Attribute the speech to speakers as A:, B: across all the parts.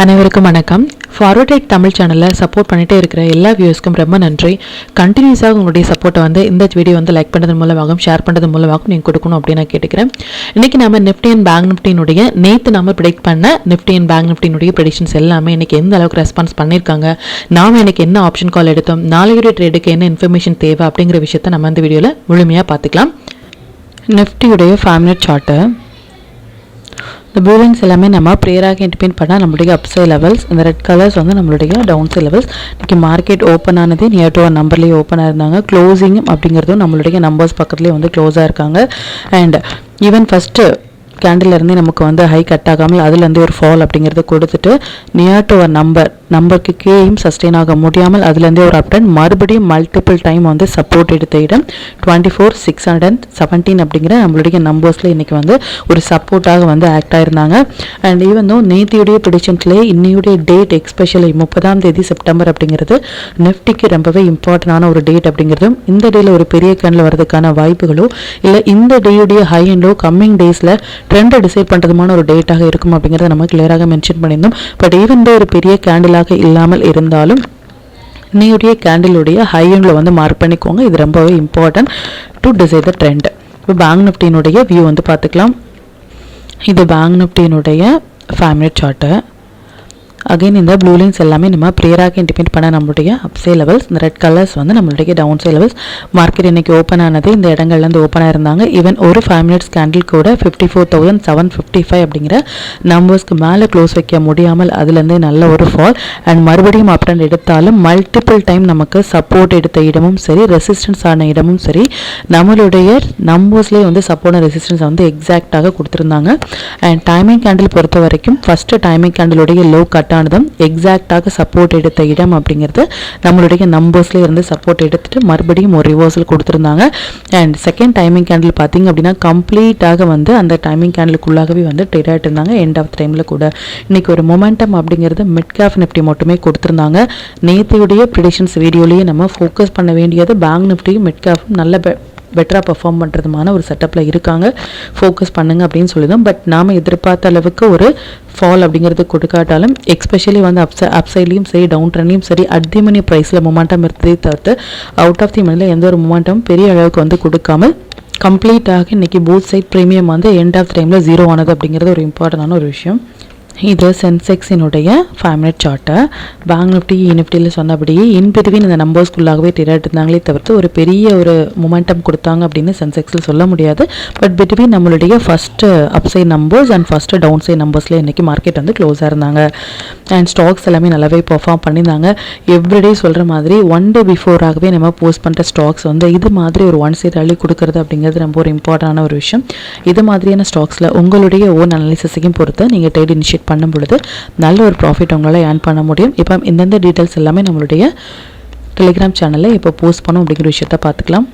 A: அனைவருக்கும் வணக்கம். Forward trade Tamil சேனலில் சப்போர்ட் பண்ணிகிட்டே இருக்கிற எல்லா வியூஸ்க்கும் ரொம்ப நன்றி. கண்டினியூஸாக உங்களுடைய சப்போர்ட்டை இந்த வீடியோ லைக் பண்ணுறது மூலமாகவும் ஷேர் பண்ணுறது மூலமாகவும் நீங்கள் கொடுக்கணும் அப்படின்னு நான் கேட்டுக்கிறேன். இன்றைக்கி நம்ம நிஃப்டி அண்ட் பேங்க் நிஃப்டினுடைய நேற்று நம்ம ப்ரெடிக்ட் பண்ண நிஃப்டி அண்ட் பேங்க் நிஃப்டினுடைய ப்ரெடிக்ஷன்ஸ் எல்லாமே இன்றைக்கி எந்த அளவுக்கு ரெஸ்பான்ஸ் பண்ணியிருக்காங்க, நாம் இன்றைக்கி என்ன ஆப்ஷன் கால் எடுத்தோம், நாளையுடைய ட்ரேடுக்கு என்ன இன்ஃபர்மேஷன் தேவை அப்படிங்கிற விஷயத்தை நம்ம இந்த வீடியோவில் முழுமையாக பார்த்துக்கலாம். நிஃப்டியுடைய 5 மினிட் சார்ட்டு இந்த ப்ளூ லைன்ஸ் எல்லாமே நம்ம ப்ரேயராக இன்டிபேட் பண்ணால் நம்மளுடைய அப்சைட் லெவல்ஸ், இந்த ரெட் கலர்ஸ் நம்மளுடைய டவுன் சைட் லெவல்ஸ். இன்றைக்கி மார்க்கெட் ஓப்பன் ஆனது நியர் டு நம்பர்லேயே ஓப்பன் ஆயிருந்தாங்க. க்ளோசிங் அப்படிங்கிறதும் நம்மளுடைய நம்பர்ஸ் பக்கத்துலேயே க்ளோஸாக இருக்காங்க. அண்ட் ஈவன் ஃபஸ்ட்டு கேண்டில் இருந்தே நமக்கு ஹை கட் ஆகாமல் அதுலேருந்து ஒரு ஃபால் அப்படிங்கிறது கொடுத்துட்டு நியர் டு நம்பருக்கு கீழேயும் சஸ்டெயின் ஆக முடியாமல் அதுலேருந்தே ஒரு அப்டன் மறுபடியும் மல்டிபிள் டைம் சப்போர்ட் எடுத்த இடம் 24,617 அப்படிங்கிற நம்மளுடைய நம்பர்ஸில் இன்றைக்கி ஒரு சப்போர்ட்டாக act ஆயிருந்தாங்க. And even though நேத்தியுடைய ப்ரெடிக்ஷன்ஸ்லேயே இன்னையுடைய date especially 30ஆம் தேதி செப்டம்பர் அப்படிங்கிறது நிஃப்டிக்கு ரொம்பவே இம்பார்ட்டண்டான ஒரு டேட் அப்படிங்கிறதும், இந்த டேயில் ஒரு பெரிய கேண்டில் வரதுக்கான வாய்ப்புகளோ இல்லை இந்த டேயுடைய ஹை அண்டோ கம்மிங் டேஸில் ட்ரெண்டை டிசைட் பண்ணுறதுமான ஒரு டேட்டாக இருக்கும் அப்படிங்கிறத நம்ம கிளியராக மென்ஷன் பண்ணியிருந்தோம். பட் ஈவன் ஒரு பெரிய கேண்டிலாக இல்லாமல் இருந்தாலும் இன்னையுடைய கேண்டிலுடைய ஹை எண்டில் மார்க் பண்ணிக்கோங்க. இது ரொம்பவே important to decide the trend. இப்போ பேங்க் நிஃப்டியினுடைய வியூ பார்த்துக்கலாம். இது பேங்க் நிஃப்டியினுடைய 5 மினிட் சார்ட்டு. அகைன் இந்த ப்ளூ லைன்ஸ் எல்லாமே நம்ம ப்ரேயராக இன்டிபேட் பண்ண நம்மளுடைய அப்சைட் லெவல்ஸ், இந்த ரெட் கலர்ஸ் நம்மளுடைய டவுன் சைட் லெவல்ஸ். மார்க்கெட் இன்றைக்கி ஓப்பன் ஆனது இந்த இடங்கள்லேருந்து ஓப்பனாக இருந்தாங்க. ஈவன் ஒரு 5 மினிட்ஸ் கேண்டில் கூட 54,755 அப்படிங்கிற நம்பர்ஸ்க்கு மேலே க்ளோஸ் வைக்க முடியாமல் அதுலேருந்து நல்ல ஒரு ஃபால் அண்ட் மறுபடியும் அப் ட்ரெண்ட் எடுத்தாலும் மல்டிபிள் டைம் நமக்கு சப்போர்ட் எடுத்த இடமும் சரி, ரெசிஸ்டன்ஸ் ஆன இடமும் சரி, நம்மளுடைய நம்பர்ஸ்லேயே சப்போர்ட் ரெசிஸ்டன்ஸ் எக்ஸாக்டாக கொடுத்துருந்தாங்க. அண்ட் டைமிங் கேண்டில் பொறுத்த வரைக்கும் ஃபஸ்ட்டு டைமிங் கேண்டிலுடைய லோ கட் ஆனதும் எக்ஸாக்டாக சப்போர்ட் எடுத்த இடம் அப்படிங்கிறது நம்மளுடைய நம்பர்ஸ்லேயே இருந்து சப்போர்ட் எடுத்துட்டு மறுபடியும் ஒரு ரிவர்சல் கொடுத்துருந்தாங்க. அண்ட் செகண்ட் டைமிங் கேண்டில் பார்த்தீங்க அப்படின்னா கம்ப்ளீட்டாக அந்த டைமிங் கேண்டிலுக்குள்ளாகவே ட்ரேட் ஆகிட்டு இருந்தாங்க. எண்ட் ஆஃப் டைமில் கூட இன்னைக்கு ஒரு மொமெண்டம் அப்படிங்கிறது மிட் கேப் நிஃப்டி மட்டுமே கொடுத்துருந்தாங்க. நேற்றையுடைய ப்ரெடிக்ஷன்ஸ் வீடியோலேயே நம்ம ஃபோக்கஸ் பண்ண வேண்டியது பேங்க் நிஃப்டியும் மிட் கேப்பும் நல்ல பெட்டராக பர்ஃபார்ம் பண்ணுறதுமான ஒரு செட்டப்பில் இருக்காங்க, ஃபோக்கஸ் பண்ணுங்க அப்படின்னு சொல்லிதான். பட் நாம் எதிர்பார்த்த அளவுக்கு ஒரு ஃபால் அப்படிங்கிறது கொடுக்காட்டாலும் எக்ஸ்பெஷலி அப்சைட்லேயும் சரி டவுன் ட்ரெண்ட்லையும் சரி அட் தி மணி ப்ரைஸில் மொமெண்டம் இருந்ததே தவிர்த்து அவுட் ஆஃப் தி மணியில் எந்த ஒரு மொமெண்டம் பெரிய அளவுக்கு கொடுக்காமல் கம்ப்ளீட்டாக இன்றைக்கி both side premium end of டைமில் 0 ஆனது அப்படிங்கிறது ஒரு இம்பார்ட்டண்டான ஒரு விஷயம். இது சென்செக்ஸினுடைய 5 மினிட் சார்ட்டை. பேங்க் நிஃப்டி நிஃப்டியில் சொன்னபடியே இன்பிட்வீன் இந்த நம்பர்ஸ்குள்ளாகவே ட்ரேட் இருந்தாங்களே தவிர்த்து ஒரு பெரிய ஒரு மொமெண்டம் கொடுத்தாங்க அப்படின்னு சென்செக்ஸில் சொல்ல முடியாது. பட் பிட்வீன் நம்மளுடைய first upside numbers and first down side நம்பர்ஸில் இன்றைக்கி மார்க்கெட் க்ளோஸாக இருந்தாங்க. அண்ட் ஸ்டாக்ஸ் எல்லாமே நல்லாவே பர்ஃபார்ம் பண்ணியிருந்தாங்க. எவ்ரிடே சொல்கிற மாதிரி 1 டே பிஃபோராகவே நம்ம போஸ்ட் பண்ணுற ஸ்டாக்ஸ் இது மாதிரி ஒரு 1 சைட் அள்ளி கொடுக்கறது அப்படிங்கிறது ரொம்ப ஒரு இம்பார்ட்டண்டான ஒரு விஷயம். இது மாதிரியான ஸ்டாக்ஸில் உங்களுடைய ஓன் அனாலிசிஸையும் பொறுத்து நீங்கள் ட்ரேட் இனிஷியேட் பண்ணும் பொழுது நல்ல ஒரு ப்ராஃபிட் உங்களால் ஏர்ன் பண்ண முடியும். இப்போ இந்தந்த டீட்டெயில்ஸ் எல்லாமே நம்மளுடைய டெலிகிராம் சேனலில் இப்போ போஸ்ட் பண்ணோம் அப்படிங்கிற விஷயத்த பார்த்துக்கலாம்.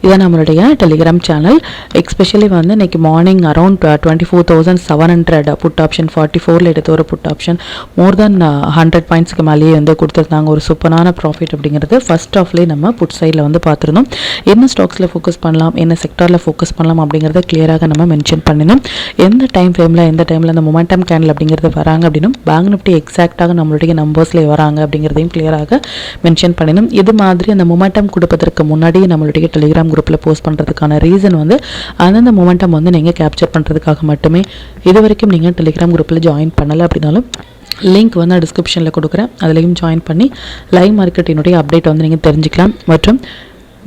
A: இதான் நம்மளுடைய டெலிகிராம் சேனல். எக்ஸ்பெஷலி இன்றைக்கி மார்னிங் அரௌண்ட் 24,700 புட் ஆப்ஷன் 44 எடுத்த ஒரு புட் ஆப்ஷன் மோர் தென் 100 பாயிண்ட்ஸ்க்கு மேலேயே கொடுத்துருந்தாங்க. ஒரு சூப்பரான ப்ராஃபிட் அப்படிங்கிறது ஃபர்ஸ்ட் ஆஃப்லேயே நம்ம புட் சைடில் பார்த்துருந்தோம். என்ன ஸ்டாக்ஸில் ஃபோக்கஸ் பண்ணலாம், என்ன செக்டாரில் ஃபோக்கஸ் பண்ணலாம் அப்படிங்கிறத கிளியராக நம்ம மென்ஷன் பண்ணினோம். எந்த டைம் ஃப்ரேமில் எந்த டைமில் அந்த மொமெண்டம் கேண்டில் அப்படிங்கிறது வராங்க அப்படின்னும் பேங்க் நிஃப்டி எக்ஸாக்டாக நம்மளுடைய நம்பர்ஸ்லேயே வராங்க அப்படிங்கிறதையும் கிளியராக மென்ஷன் பண்ணினோம். இது மாதிரி அந்த மொமெண்டம் கொடுப்பதற்கு முன்னாடியே நம்மளுடைய டெலிகிராம் குரூப்பில் போஸ்ட் பண்ணுறதுக்கான ரீசன் அந்தந்த மொமெண்டம் நீங்கள் கேப்சர் பண்ணுறதுக்காக மட்டுமே. இது வரைக்கும் நீங்கள் டெலிகிராம் குரூப்பில் ஜாயின் பண்ணலை அப்படின்னாலும் லிங்க் டிஸ்கிரிப்ஷனில் கொடுக்குறேன், அதுலேயும் ஜாயின் பண்ணி லைவ் மார்க்கெட்டினுடைய அப்டேட் நீங்கள் தெரிஞ்சுக்கலாம். மற்றும்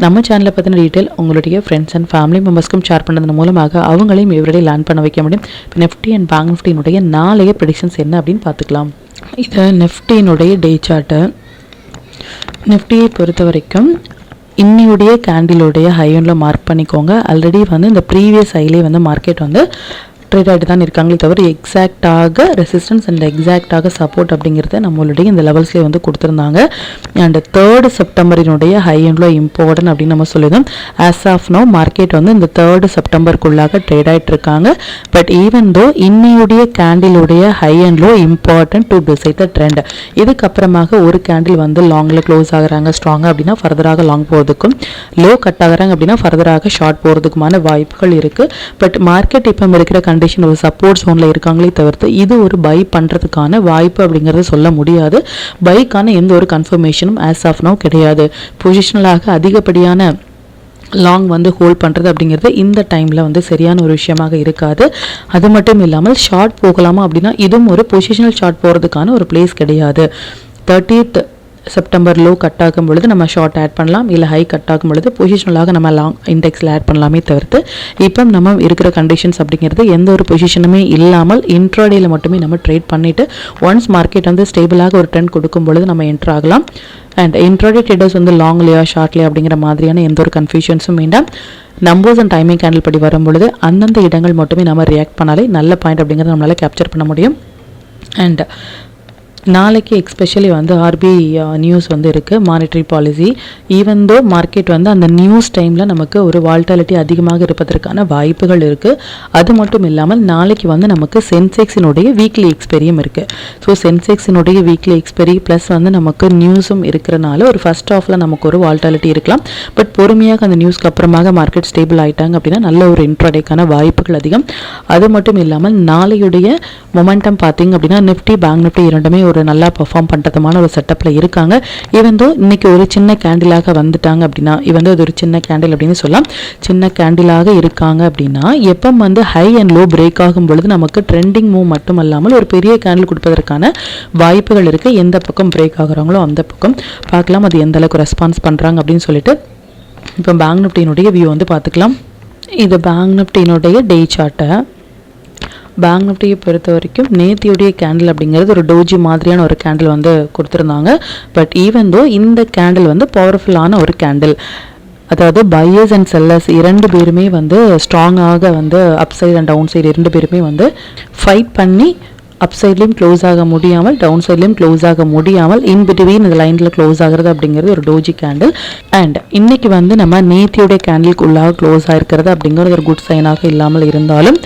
A: நம்ம சேனலை பற்றின டீட்டெயில் உங்களுடைய ஃப்ரெண்ட்ஸ் அண்ட் ஃபேமிலி மெம்பர்ஸ்க்கும் ஷேர் பண்ணுறது மூலமாக அவங்களையும் எவ்ரிடே லேர்ன் பண்ண வைக்க முடியும். நிஃப்டி அண்ட் பேங்க் நிஃப்டியினுடைய நாளைய ப்ரெடிக்ஷன்ஸ் என்ன அப்படின்னு பார்த்துக்கலாம். இது நிஃப்டியினுடைய டே சார்ட்டு. நிஃப்டியை பொறுத்த வரைக்கும் இன்னையுடைய கேண்டிலுடைய ஹை எண்டில் மார்க் பண்ணிக்கோங்க. ஆல்ரெடி இந்த ப்ரீவியஸ் ஹைலே மார்க்கெட் ட்ரேட் ஆகிட்டு தான் இருக்காங்களே தவிர எக்ஸாக்டாக ரெசிஸ்டன்ஸ் அண்ட் எக்ஸாக்டாக சப்போர்ட் அப்படிங்கிறத நம்மளுடைய இந்த லெவல்ஸ்லேயே கொடுத்துருந்தாங்க. அண்ட் 3rd செப்டம்பரினுடைய ஹை எண்டில் இம்பார்ட்டன்ட் அப்படின்னு நம்ம சொல்லியிருந்தோம். ஆஸ் ஆஃப் நோ மார்க்கெட் இந்த 3rd செப்டம்பருக்குள்ளாக ட்ரேட் ஆகிட்டு இருக்காங்க. பட் ஈவன் தோ இன்னையுடைய கேண்டிலுடைய ஹை எண்டில் important to decide the trend. இதுக்கப்புறமாக ஒரு கேண்டில் லாங்கில் க்ளோஸ் ஆகுறாங்க ஸ்ட்ராங்காக அப்படின்னா ஃபர்தராக லாங் போகிறதுக்கும், லோ கட் ஆகுறாங்க அப்படின்னா ஃபர்தராக ஷார்ட் போகிறதுக்குமான வாய்ப்புகள் இருக்குது. பட் மார்க்கெட் இப்போ இருக்கிற கண்டிஷன் ஒரு சப்போர்ட் ஜோனில் இருக்காங்களே தவிர்த்து இது ஒரு பை பண்ணுறதுக்கான வாய்ப்பு அப்படிங்கிறத சொல்ல முடியாது. பைக்கான எந்த ஒரு கன்ஃபர்மேஷனும் ஆஸ் ஆஃப் நவ் கிடையாது. பொசிஷனலாக அதிகப்படியான லாங் வந்து ஹோல்ட் பண்ணுறது அப்படிங்கிறது இந்த டைமில் வந்து சரியான ஒரு விஷயமாக இருக்காது. அது மட்டும் இல்லாமல் ஷார்ட் போகலாமா அப்படின்னா இதுவும் ஒரு பொசிஷனல் ஷார்ட் போகிறதுக்கான ஒரு பிளேஸ் கிடையாது. 30th செப்டம்பர் லோ கட் ஆகும் பொழுது நம்ம ஷார்ட் ஆட் பண்ணலாம், இல்லை ஹை கட் ஆகும் பொழுது பொசிஷனலாக நம்ம லாங் இண்டெக்ஸில் ஆட் பண்ணலாமே தவிர்த்து இப்போ நம்ம இருக்கிற கண்டிஷன்ஸ் அப்படிங்கிறது எந்த ஒரு பொசிஷனுமே இல்லாமல் இன்ட்ராடேயில் மட்டுமே நம்ம ட்ரேட் பண்ணிவிட்டு ஒன்ஸ் மார்க்கெட் வந்து ஸ்டேபிளாக ஒரு ட்ரெண்ட் கொடுக்கும் பொழுது நம்ம என்ட்ரு ஆகலாம். அண்ட் இன்ட்ராடே ட்ரேடர்ஸ் வந்து லாங்லையா ஷார்ட்லையா அப்படிங்கிற மாதிரியான எந்த ஒரு கன்ஃபியூஷன்ஸும் வேண்டாம். நம்பர்ஸ் அண்ட் டைமிங் கேண்டில் படி வரும்பொழுது அந்தந்த இடங்கள் மட்டுமே நம்ம ரியாக்ட் பண்ணாலே நல்ல பாயிண்ட் அப்படிங்கிறத நம்மளால் கேப்சர் பண்ண முடியும். அண்ட் நாளைக்கு எக்ஸ்பெஷலி வந்து ஆர்பிஐ நியூஸ் வந்து இருக்குது, monetary policy. Even though market வந்து அந்த நியூஸ் டைமில் நமக்கு ஒரு வால்டாலிட்டி அதிகமாக இருப்பதற்கான வாய்ப்புகள் இருக்குது. அது மட்டும் இல்லாமல் நாளைக்கு வந்து நமக்கு சென்செக்ஸினுடைய வீக்லி எக்ஸ்பெரியும் இருக்குது. ஸோ சென்செக்ஸினுடைய வீக்லி எக்ஸ்பெரி ப்ளஸ் வந்து நமக்கு நியூஸும் இருக்கிறனால ஒரு ஃபர்ஸ்ட் ஆஃபில் நமக்கு ஒரு வால்டாலிட்டி இருக்கலாம். பட் பொறுமையாக அந்த நியூஸ்க்கு அப்புறமாக மார்க்கெட் ஸ்டேபிள் ஆகிட்டாங்க அப்படின்னா நல்ல ஒரு இன்ட்ராடேக்கான வாய்ப்புகள் அதிகம். அது மட்டும் இல்லாமல் நாளையுடைய மொமெண்டம் பார்த்தீங்க அப்படின்னா நிஃப்டி பேங்க் நிஃப்டி இரண்டுமே ஒரு நல்லா பெர்ஃபார்ம் பண்ணுறதுமான ஒரு செட்டப்பில் இருக்காங்க. ஈவன் தோ இன்னைக்கு ஒரு சின்ன கேண்டிலாக வந்துட்டாங்க அப்படின்னா அது ஒரு சின்ன கேண்டில் அப்படின்னு சொல்லலாம். சின்ன கேண்டிலாக இருக்காங்க அப்படின்னா எப்போ வந்து ஹை அண்ட் லோ பிரேக் ஆகும் பொழுது நமக்கு ட்ரெண்டிங் மூவ் மட்டும் இல்லாமல் ஒரு பெரிய கேண்டில் கொடுப்பதற்கான வாய்ப்புகள் இருக்குது. எந்த பக்கம் பிரேக் ஆகுறாங்களோ அந்த பக்கம் பார்க்கலாம் அது எந்த அளவுக்கு ரெஸ்பான்ஸ் பண்ணுறாங்க அப்படின்னு சொல்லிட்டு. இப்போ பேங்க் நிஃப்டியினுடைய வியூ வந்து பார்த்துக்கலாம். இது பேங்க் நிஃப்டியினுடைய டே சார்ட்டை. பேங்க் நிஃப்டியை பொறுத்த வரைக்கும் நேத்தியுடைய கேண்டில் அப்படிங்கிறது ஒரு டோஜி மாதிரியான ஒரு கேண்டில் வந்து கொடுத்துருந்தாங்க. பட் ஈவன் தோ இந்த கேண்டில் வந்து பவர்ஃபுல்லான ஒரு கேண்டில், அதாவது பையர்ஸ் அண்ட் செல்லர்ஸ் இரண்டு பேருமே வந்து ஸ்ட்ராங்காக வந்து அப்சைட் அண்ட் டவுன் சைடு இரண்டு பேருமே வந்து ஃபைட் பண்ணி அப்சைட்லேயும் க்ளோஸ் ஆக முடியாமல் டவுன் சைட்லேயும் க்ளோஸ் ஆக முடியாமல் இன் பிட்வீன் இந்த லைனில் க்ளோஸ் ஆகிறது அப்படிங்கிறது ஒரு டோஜி கேண்டில். அண்ட் இன்னைக்கு வந்து நம்ம நேத்தியுடைய கேண்டிலுக்கு உள்ளாக க்ளோஸ் ஆகிருக்கிறது அப்படிங்கிறது ஒரு குட் சைனாக இல்லாமல் இருந்தாலும்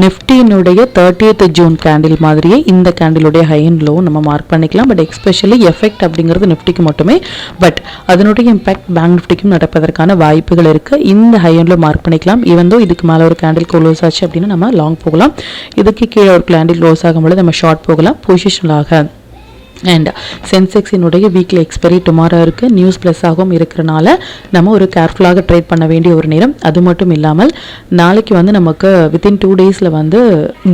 A: நிஃப்டியினுடைய 30th ஜூன் கேண்டில் மாதிரியே இந்த கேண்டிலுடைய ஹை அண்ட் லோ நம்ம மார்க் பண்ணிக்கலாம். பட் எக்ஸ்பெஷலி எஃபெக்ட் அப்படிங்கிறது நிஃப்டிக்கு மட்டுமே, பட் அதனுடைய இம்பாக்ட் பேங்க் நிஃப்டிக்கும் நடப்பதற்கான வாய்ப்புகள் இருக்குது. இந்த ஹை அண்ட் லோ மார்க் பண்ணிக்கலாம். ஈவன் தோ இதுக்கு மேலே ஒரு கேண்டில் க்ளோஸ் ஆச்சு அப்படின்னா நம்ம லாங் போகலாம். இதுக்கு கீழே ஒரு கேண்டில் க்ளோஸ் ஆகும்போது நம்ம ஷார்ட் போகலாம் பொசிஷனலாக. அண்ட் சென்செக்ஸினுடைய வீக்லி எக்ஸ்பெரி டுமாரோ இருக்குது. நியூஸ் ப்ளஸ் ஆகவும் இருக்கிறனால நம்ம ஒரு கேர்ஃபுல்லாக ட்ரேட் பண்ண வேண்டிய ஒரு நேரம். அது மட்டும் இல்லாமல் நாளைக்கு வந்து நமக்கு வித்தின் 2 டேஸில் வந்து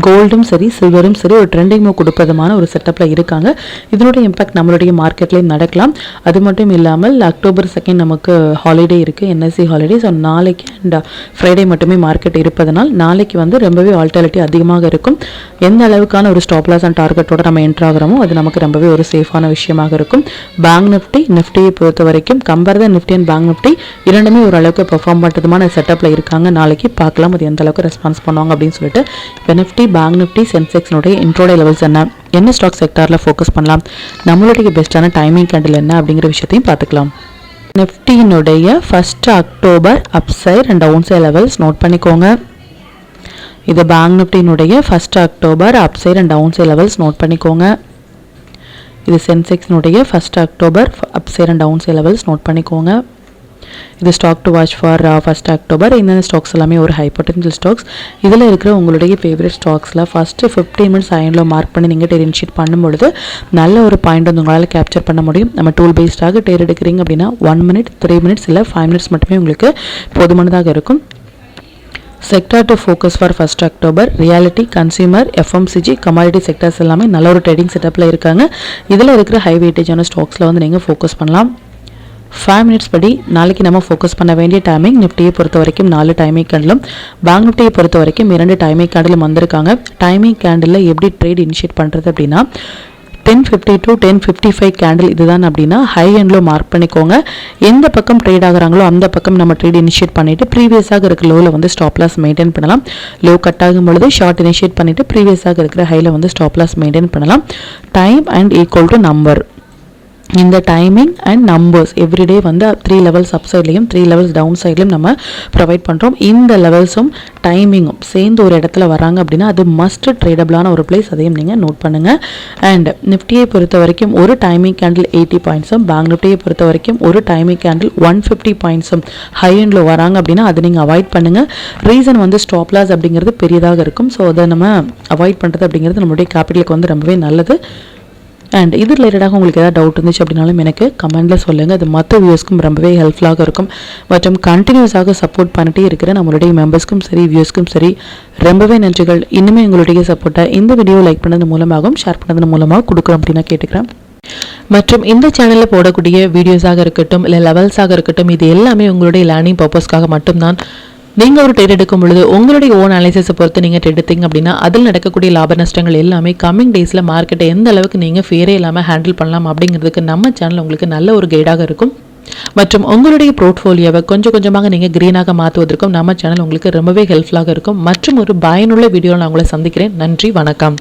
A: கோல்டும் சரி சில்வரும் சரி ஒரு ட்ரெண்டிங் மூவ் கொடுப்பதுமான ஒரு செட்டப்பில் இருக்காங்க. இதனுடைய இம்பாக்ட் நம்மளுடைய மார்க்கெட்லேயும் நடக்கலாம். அது மட்டும் இல்லாமல் அக்டோபர் 2 நமக்கு ஹாலிடே இருக்குது, என்எஸ்சி ஹாலிடே. ஸோ நாளைக்கு அண்ட் ஃப்ரைடே மட்டுமே மார்க்கெட் இருப்பதனால் நாளைக்கு வந்து ரொம்பவே வால்டாலிட்டி அதிகமாக இருக்கும். எந்த அளவுக்கான ஒரு ஸ்டாப் லாஸ் அண்ட் டார்கெட்டோட நம்ம என்ட்ரு ஆகிறோமோ அது நமக்கு ரொம்பவே ஒரு சேஃபான விஷயமாக இருக்கும். பேங்க் நிஃப்டியை பொறுத்த வரைக்கும் compare the Nifty and bank Nifty இரண்டுமே ஒரு அளவுக்கு பெர்ஃபார்ம் பண்ணுறதுமான செட்டப்பில் இருக்காங்க. நாளைக்கு பார்க்கலாம் அது எந்த அளவுக்கு ரெஸ்பான்ஸ் பண்ணுவாங்க அப்படின்னு சொல்லிட்டு. இப்போ நிஃப்டி பேங்க் நிஃப்டி சென்செக்ஸினுடைய இன்ட்ரோடே லெவல்ஸ் என்ன ஸ்டாக் செக்டாரில் ஃபோக்கஸ் பண்ணலாம், நம்மளுடைய பெஸ்ட்டான டைமிங் கேண்டில் என்ன அப்படிங்கிற விஷயத்தையும் பார்த்துக்கலாம். நிஃப்டியினுடைய 1 October upside and down side levels note பண்ணிக்கோங்க. இது பேங்க் நிஃப்டியினுடைய 1 October upside and down side levels note பண்ணிக்கோங்க. இது சென்செக்ஸினுடைய 1 October upside and down side levels note பண்ணிக்கோங்க. இது stock to watch for 1 October. இந்த ஸ்டாக்ஸ் எல்லாமே ஒரு ஹை பொட்டன்ஷியல் ஸ்டாக்ஸ். இதில் இருக்கிற உங்களுடைய ஃபேவரட் ஸ்டாக்ஸில் ஃபஸ்ட்டு 15 மினிட்ஸ் ஐனில் மார்க் பண்ணி நீங்கள் ட்ரேட் இனிஷியேட் பண்ணும்பொழுது நல்ல ஒரு பாயிண்ட் வந்து உங்களால் கேப்சர் பண்ண முடியும். நம்ம டூல் பேஸ்டாக ட்ரேட் எடுக்கிறீங்க அப்படின்னா 1 மினிட் 3 மினிட்ஸ் இல்லை 5 மினிட்ஸ் மட்டுமே உங்களுக்கு போதுமானதாக இருக்கும். Sector to focus for 1 October reality, consumer, FMCG, commodity sectors எல்லாமே நல்ல ஒரு ட்ரேடிங் செட்டப்பில் இருக்காங்க. இதில் இருக்கிற ஹை வெயிட்டேஜான ஸ்டாக்ஸில் வந்து நீங்கள் ஃபோக்கஸ் பண்ணலாம். 5 மினிட்ஸ் படி நாளைக்கு நம்ம ஃபோக்கஸ் பண்ண வேண்டிய டைமிங் நிஃப்டியை பொறுத்த வரைக்கும் 4 டைமிங் கேண்டிலும் பேங்க் நிஃப்டியை பொறுத்த வரைக்கும் 2 டைமிங் கேண்டிலும் வந்திருக்காங்க. டைமிங் கேண்டிலில் எப்படி ட்ரேட் இனிஷியேட் பண்ணுறது அப்படின்னா 10:50 to 10:55 கேண்டில் இதுதான் அப்படின்னா ஹை அண்ட் லோ மார்க் பண்ணிக்கோங்க. எந்த பக்கம் ட்ரேட் ஆகுறாங்களோ அந்த பக்கம் நம்ம ட்ரேட் இனிஷியேட் பண்ணிவிட்டு ப்ரீவியஸாக இருக்கிற லோவில் வந்து ஸ்டாப் லாஸ் மெயின்டைன் பண்ணலாம். லோ கட் ஆகும் பொழுது ஷார்ட் இனிஷியேட் பண்ணிவிட்டு ப்ரீவியஸாக இருக்கிற ஹையில் வந்து ஸ்டாப் லாஸ் மெயின்டைன் பண்ணலாம். Time and equal to number இந்த டைமிங் அண்ட் நம்பர்ஸ் எவ்ரிடே வந்து 3 லெவல்ஸ் அப் சைட்லையும் 3 லெவல்ஸ் டவுன் சைட்லையும் நம்ம ப்ரொவைட் பண்ணுறோம். இந்த லெவல்ஸும் டைமிங்கும் சேர்ந்து ஒரு இடத்துல வராங்க அப்படின்னா அது மஸ்ட் ட்ரேடபிளான ஒரு பிளேஸ், அதையும் நீங்கள் நோட் பண்ணுங்கள். அண்ட் நிஃப்டியை பொறுத்த வரைக்கும் ஒரு டைமிங் கேண்டில் 80 பாயிண்ட்ஸும், பேங்க் நிஃப்டியை பொறுத்த வரைக்கும் ஒரு டைமிங் கேண்டில் 150 பாயிண்ட்ஸும் ஹை அண்டில் வராங்க அப்படின்னா அதை நீங்கள் அவாய்ட் பண்ணுங்கள். ரீசன் வந்து ஸ்டாப் லாஸ் அப்படிங்கிறது பெரியதாக இருக்கும். ஸோ அதை நம்ம அவாய்ட் பண்ணுறது அப்படிங்கிறது நம்மளுடைய கேபிட்டலுக்கு வந்து ரொம்பவே நல்லது. அண்ட் இது ரிலேட்டடாக உங்களுக்கு ஏதாவது டவுட் இருந்துச்சு அப்படின்னாலும் எனக்கு கமெண்ட்டில் சொல்லுங்கள். அது மற்ற வியூஸ்க்கும் ரொம்பவே ஹெல்ப்ஃபுல்லாக இருக்கும். மற்றும் கண்டினியூஸாக சப்போர்ட் பண்ணிட்டே இருக்கிற நம்மளுடைய மெம்பர்ஸ்க்கும் சரி வியூஸ்க்கும் சரி ரொம்பவே நன்றிகள். இன்னுமே எங்களுடைய சப்போர்ட்டை இந்த வீடியோ லைக் பண்ணது மூலமாகவும் ஷேர் பண்ணது மூலமாக கொடுக்குறோம் அப்படின்னு நான் கேட்டுக்கிறேன். மற்றும் இந்த சேனலில் போடக்கூடிய வீடியோஸாக இருக்கட்டும் இல்லை லெவல்ஸாக இருக்கட்டும் இது எல்லாமே உங்களுடைய லேர்னிங் பர்பஸ்க்காக மட்டும்தான். நீங்கள் ஒரு ட்ரேட் எடுக்கும் பொழுது உங்களுடைய ஓன் அனாலிசிஸை பொறுத்து நீங்கள் ட்ரேட் எடுத்தீங்க அப்படின்னா அதில் நடக்கக்கூடிய லாப நஷ்டங்கள் எல்லாமே கம்மிங் டேஸில் மார்க்கெட்டை எந்த அளவுக்கு நீங்கள் ஃபேரே இல்லாமல் ஹேண்டில் பண்ணலாம் அப்படிங்கிறதுக்கு நம்ம சேனல் உங்களுக்கு நல்ல ஒரு கைடாக இருக்கும். மற்றும் உங்களுடைய போர்ட்ஃபோலியோவை கொஞ்சம் கொஞ்சமாக நீங்கள் க்ரீனாக மாற்றுவதற்கும் நம்ம சேனல் உங்களுக்கு ரொம்பவே ஹெல்ப்ஃபுல்லாக இருக்கும். மற்றும் ஒரு பயனுள்ள வீடியோவில் நான் உங்களை சந்திக்கிறேன். நன்றி, வணக்கம்.